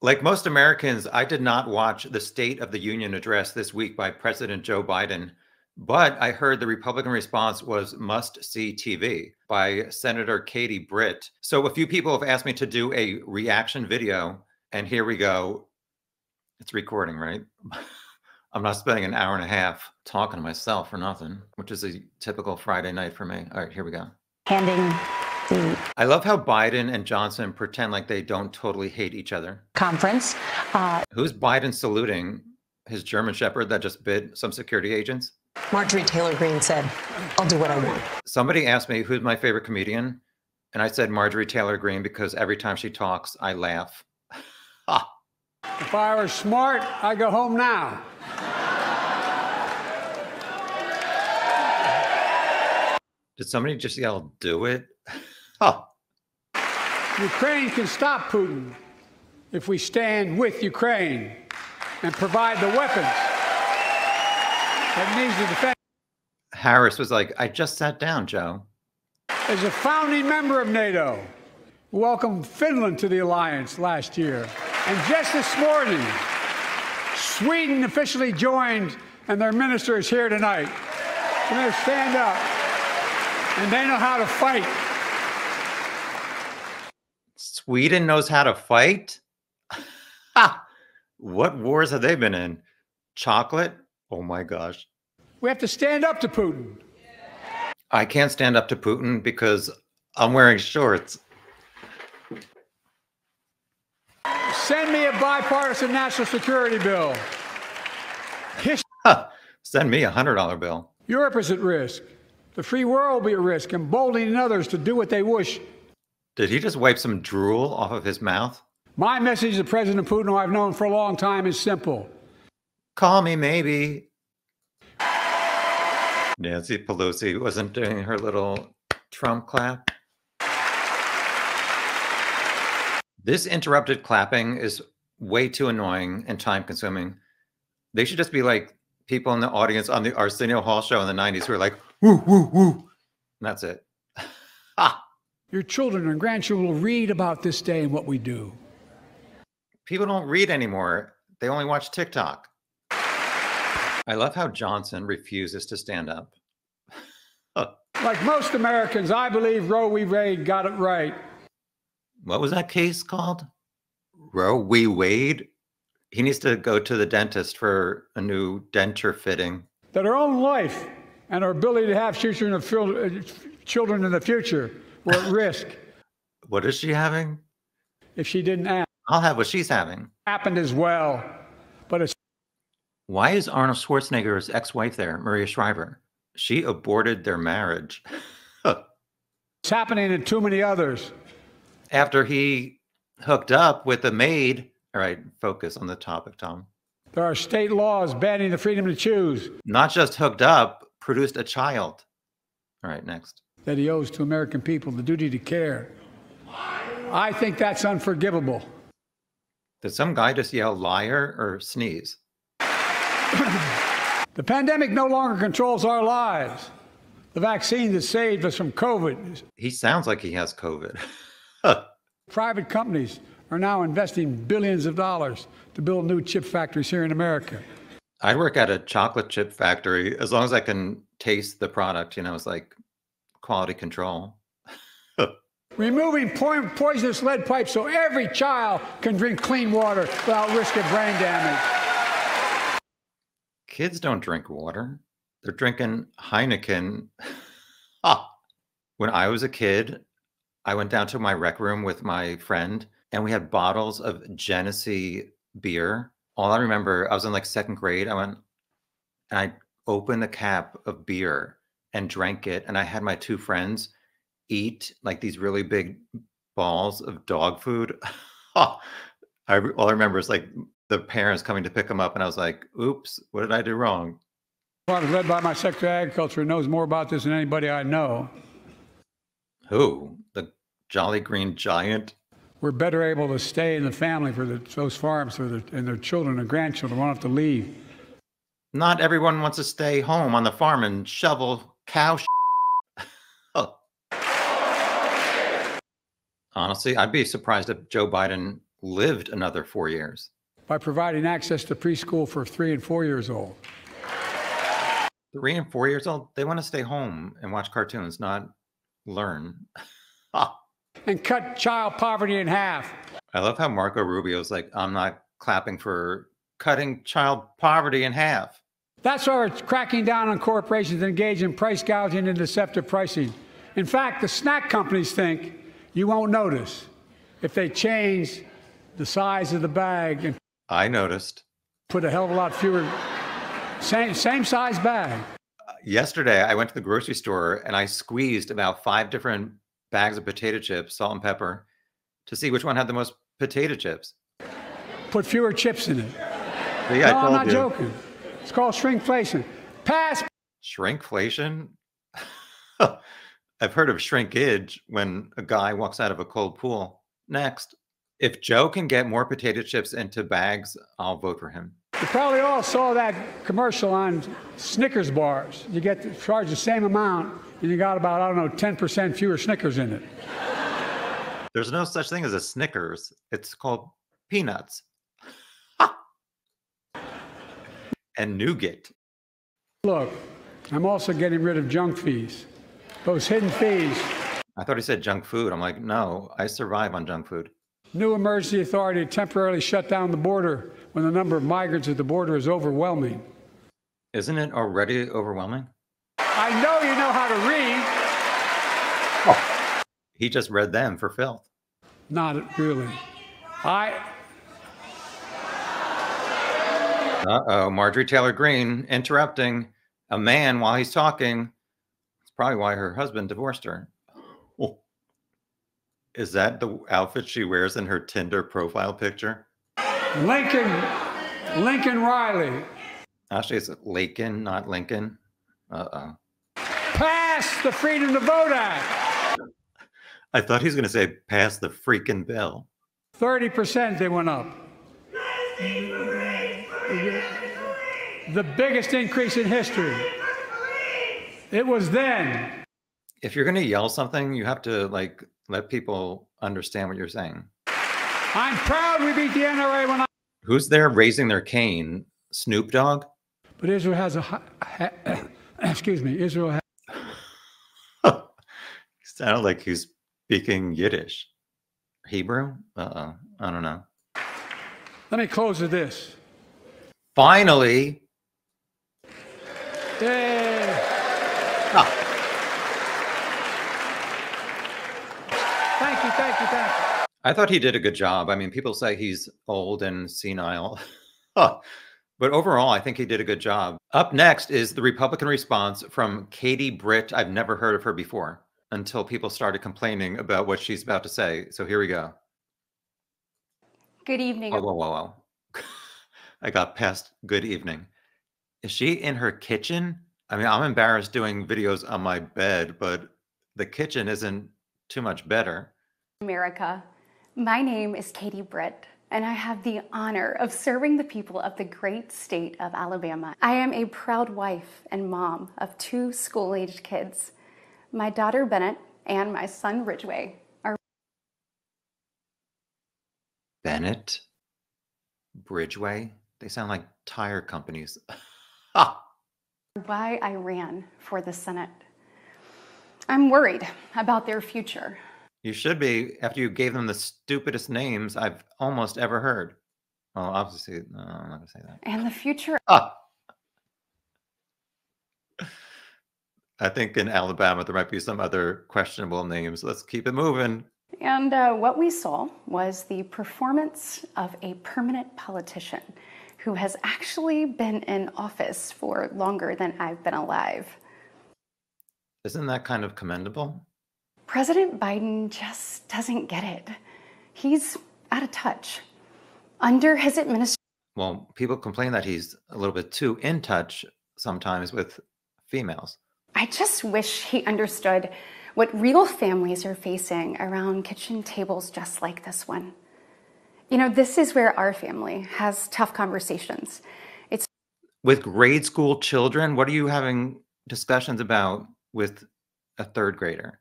Like most Americans, I did not watch the State of the Union address this week by President Joe Biden, but I heard the Republican response was must see TV by Senator Katie Britt. So a few people have asked me to do a reaction video, and here we go. It's recording, right? I'm not spending an hour and a half talking to myself for nothing, which is a typical Friday night for me. All right, here we go. I love how Biden and Johnson pretend like they don't totally hate each other. Conference. Who's Biden saluting? His German Shepherd that just bit some security agents? Marjorie Taylor Greene said, I'll do what I want. Somebody asked me who's my favorite comedian, and I said Marjorie Taylor Greene because every time she talks, I laugh. If I were smart, I'd go home now. Did somebody just yell, do it? Ukraine can stop Putin if we stand with Ukraine and provide the weapons that needs to defend. Harris was like, I just sat down, Joe. As a founding member of NATO, welcomed Finland to the alliance last year. And just this morning, Sweden officially joined, and their minister is here tonight. And they stand up, and they know how to fight. Sweden knows how to fight? What wars have they been in? Chocolate? Oh my gosh. We have to stand up to Putin. I can't stand up to Putin because I'm wearing shorts. Send me a bipartisan national security bill. Send me a $100 bill. Europe is at risk. The free world will be at risk, emboldening others to do what they wish. Did he just wipe some drool off of his mouth? My message to President Putin, who I've known for a long time, is simple. Call me maybe. Nancy Pelosi wasn't doing her little Trump clap. This interrupted clapping is way too annoying and time consuming. They should just be like people in the audience on the Arsenio Hall show in the 90s who are like, woo, woo, woo. And that's it. Your children and grandchildren will read about this day and what we do. People don't read anymore. They only watch TikTok. I love how Johnson refuses to stand up. Like most Americans, I believe Roe v. Wade got it right. What was that case called? Roe v. Wade? He needs to go to the dentist for a new denture fitting. That our own life and our ability to have children in the future were at risk. What is she having? If she didn't ask. I'll have what she's having. Happened as well. But it's. Why is Arnold Schwarzenegger's ex-wife there, Maria Shriver? She aborted their marriage. It's happening to too many others. After he hooked up with a maid. All right, focus on the topic, Tom. There are state laws banning the freedom to choose. Not just hooked up, produced a child. All right, next. That he owes to American people, the duty to care. I think that's unforgivable. Did some guy just yell liar or sneeze? The pandemic no longer controls our lives. The vaccine that saved us from COVID. He sounds like he has COVID. Private companies are now investing billions of dollars to build new chip factories here in America. I work at a chocolate chip factory. As long as I can taste the product, you know, it's like quality control. Removing poisonous lead pipes so every child can drink clean water without risk of brain damage. Kids don't drink water. They're drinking Heineken. When I was a kid, I went down to my rec room with my friend, and we had bottles of Genesee beer. All I remember, I was in like second grade. I went and I opened the cap of beer and drank it. And I had my two friends eat like these really big balls of dog food. All I remember is like the parents coming to pick them up. And I was like, oops, what did I do wrong? I was led by my Secretary of Agriculture who knows more about this than anybody I know. Who? The Jolly Green Giant? We're better able to stay in the family for those farms and their children and grandchildren won't have to leave. Not everyone wants to stay home on the farm and shovel cow shit. Honestly, I'd be surprised if Joe Biden lived another 4 years. by providing access to preschool for 3 and 4 years old. 3 and 4 years old, they want to stay home and watch cartoons, not learn. Ah, And cut child poverty in half. I love how Marco Rubio's like, I'm not clapping for cutting child poverty in half. That's why we're cracking down on corporations that engage in price gouging and deceptive pricing. In fact, the snack companies think you won't notice if they change the size of the bag and I noticed. put a hell of a lot fewer, same size bag. Yesterday, I went to the grocery store and I squeezed about 5 different bags of potato chips, salt and pepper, to see which one had the most potato chips. Put fewer chips in it. But yeah, No, I I'm told not you. joking. It's called shrinkflation. Pass. Shrinkflation? I've heard of shrinkage when a guy walks out of a cold pool. Next. If Joe can get more potato chips into bags, I'll vote for him. You probably all saw that commercial on Snickers bars. You get charged the same amount, and you got about, I don't know, 10% fewer Snickers in it. There's no such thing as a Snickers. It's called peanuts. And nougat. Look, I'm also getting rid of junk fees. Those hidden fees. I thought he said junk food. I'm like, no, I survive on junk food. New emergency authority to temporarily shut down the border when the number of migrants at the border is overwhelming. Isn't it already overwhelming? I know you know how to read. He just read them for filth. Not really. Uh-oh, Marjorie Taylor Greene interrupting a man while he's talking. It's probably why her husband divorced her. Oh. Is that the outfit she wears in her Tinder profile picture? Lincoln Riley. Actually, it's Lakin, not Lincoln. Uh-oh. Pass the Freedom to Vote Act. I thought he was going to say, pass the freaking bill. 30% they went up. The biggest increase in history. It was then. If you're going to yell something, you have to like let people understand what you're saying. I'm proud we beat the NRA when I. Who's there raising their cane? Snoop Dogg? But Israel has excuse me, Israel has. Sounded like he's speaking Yiddish. Hebrew? I don't know. Let me close with this. Finally. Yay. Ah. Thank you. I thought he did a good job. I mean, people say he's old and senile. But overall, I think he did a good job. Up next is the Republican response from Katie Britt. I've never heard of her before until people started complaining about what she's about to say. So here we go. Good evening. Whoa. I got past good evening. Is she in her kitchen? I mean, I'm embarrassed doing videos on my bed, but the kitchen isn't too much better. America. My name is Katie Britt, and I have the honor of serving the people of the great state of Alabama. I am a proud wife and mom of 2 school-aged kids. My daughter Bennett and my son Ridgway are Bennett? Bridgeway? They sound like tire companies. why I ran for the Senate. I'm worried about their future. You should be, after you gave them the stupidest names I've almost ever heard. Well, obviously, no, I'm not going to say that. And the future. I think in Alabama, there might be some other questionable names. Let's keep it moving. And what we saw was the performance of a permanent politician who has actually been in office for longer than I've been alive. Isn't that kind of commendable? President Biden just doesn't get it. He's out of touch. Under his administration. Well, people complain that he's a little bit too in touch sometimes with females. I just wish he understood what real families are facing around kitchen tables just like this one. You know, this is where our family has tough conversations. It's with grade school children. What are you having discussions about with a 3rd grader?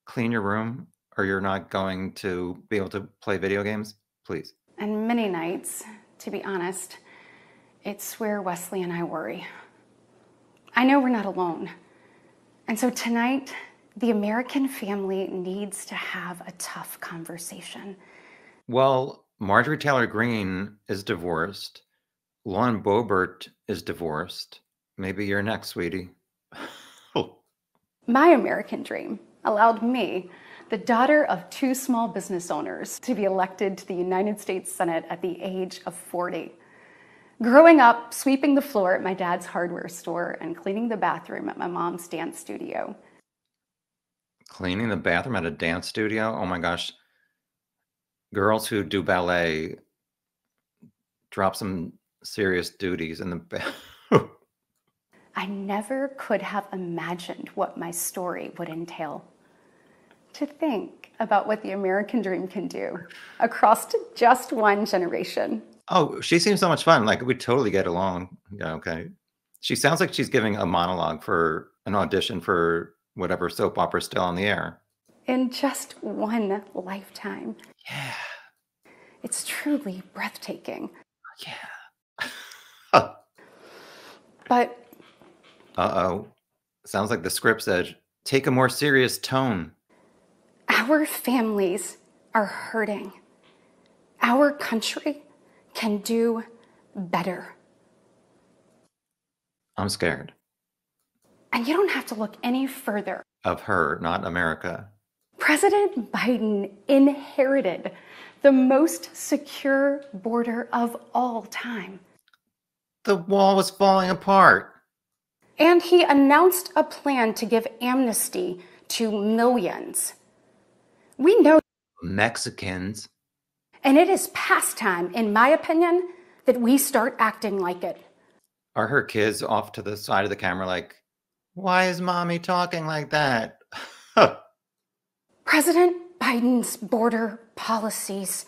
Clean your room or you're not going to be able to play video games? please. And many nights, to be honest, it's where Wesley and I worry. I know we're not alone. And so tonight, the American family needs to have a tough conversation. Well, Marjorie Taylor Greene is divorced. Lauren Boebert is divorced. Maybe you're next, sweetie. Oh. My American dream allowed me, the daughter of 2 small business owners, to be elected to the United States Senate at the age of 40. Growing up, sweeping the floor at my dad's hardware store and cleaning the bathroom at my mom's dance studio. Cleaning the bathroom at a dance studio? Oh my gosh. Girls who do ballet drop some serious duties in the bathroom. I never could have imagined what my story would entail. To think about what the American dream can do across just one generation. Oh, she seems so much fun. Like, we totally get along. Yeah, okay. She sounds like she's giving a monologue for an audition for whatever soap opera is still on the air. In just one lifetime. Yeah. It's truly breathtaking. Yeah. But Uh-oh. Sounds like the script said, take a more serious tone. our families are hurting. Our country can do better. I'm scared. And you don't have to look any further. Of her, not America. President Biden inherited the most secure border of all time. The wall was falling apart. And he announced a plan to give amnesty to millions. We know, Mexicans. and it is past time, in my opinion, that we start acting like it. Are her kids off to the side of the camera like, why is mommy talking like that? President Biden's border policies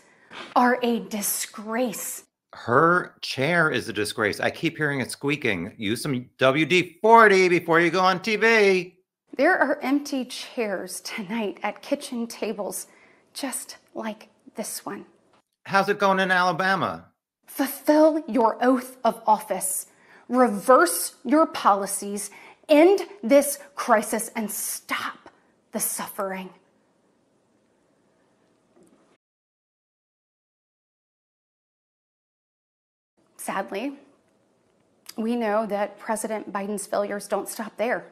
are a disgrace. Her chair is a disgrace. I keep hearing it squeaking. Use some WD-40 before you go on TV. There are empty chairs tonight at kitchen tables, just like this one. How's it going in Alabama? Fulfill your oath of office. Reverse your policies. End this crisis and stop the suffering. Sadly, we know that President Biden's failures don't stop there.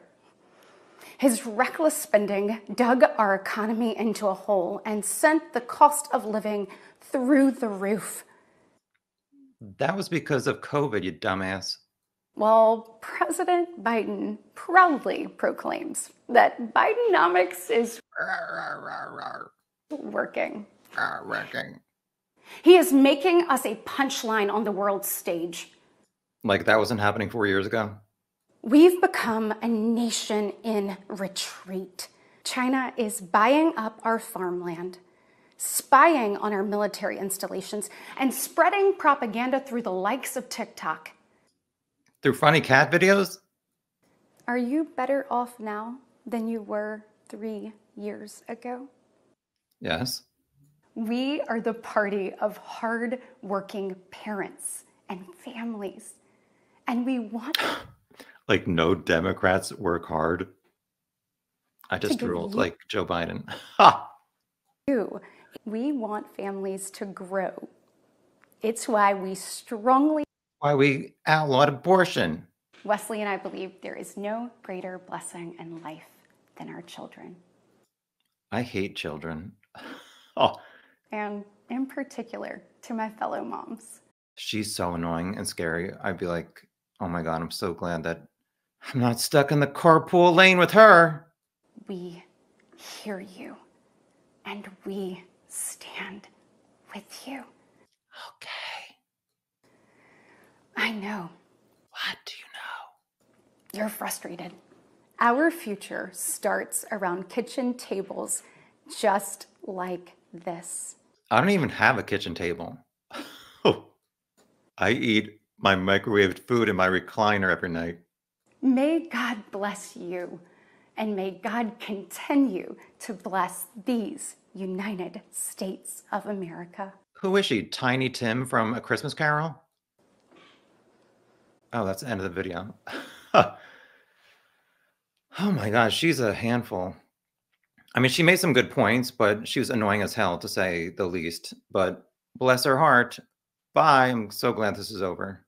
His reckless spending dug our economy into a hole and sent the cost of living through the roof. That was because of COVID, you dumbass. Well, President Biden proudly proclaims that Bidenomics is working. Working. He is making us a punchline on the world stage. Like that wasn't happening 4 years ago? We've become a nation in retreat. China is buying up our farmland, spying on our military installations, and spreading propaganda through the likes of TikTok. Through funny cat videos? Are you better off now than you were 3 years ago? Yes. We are the party of hard-working parents and families, and we want... Like no Democrats work hard. I just ruled like Joe Biden. Ha! We want families to grow. It's why we strongly... Why we outlawed abortion. Wesley and I believe there is no greater blessing in life than our children. I hate children. Oh. And in particular, to my fellow moms. She's so annoying and scary. I'd be like, oh my God, I'm so glad that I'm not stuck in the carpool lane with her. We hear you, and we stand with you. Okay. I know. What do you know? You're frustrated. Our future starts around kitchen tables just like this. I don't even have a kitchen table. I eat my microwaved food in my recliner every night. May God bless you, and may God continue to bless these United States of America. Who is she? Tiny Tim from A Christmas Carol? Oh, that's the end of the video. Oh my gosh, she's a handful. I mean, she made some good points, but she was annoying as hell, to say the least. But bless her heart. Bye. I'm so glad this is over.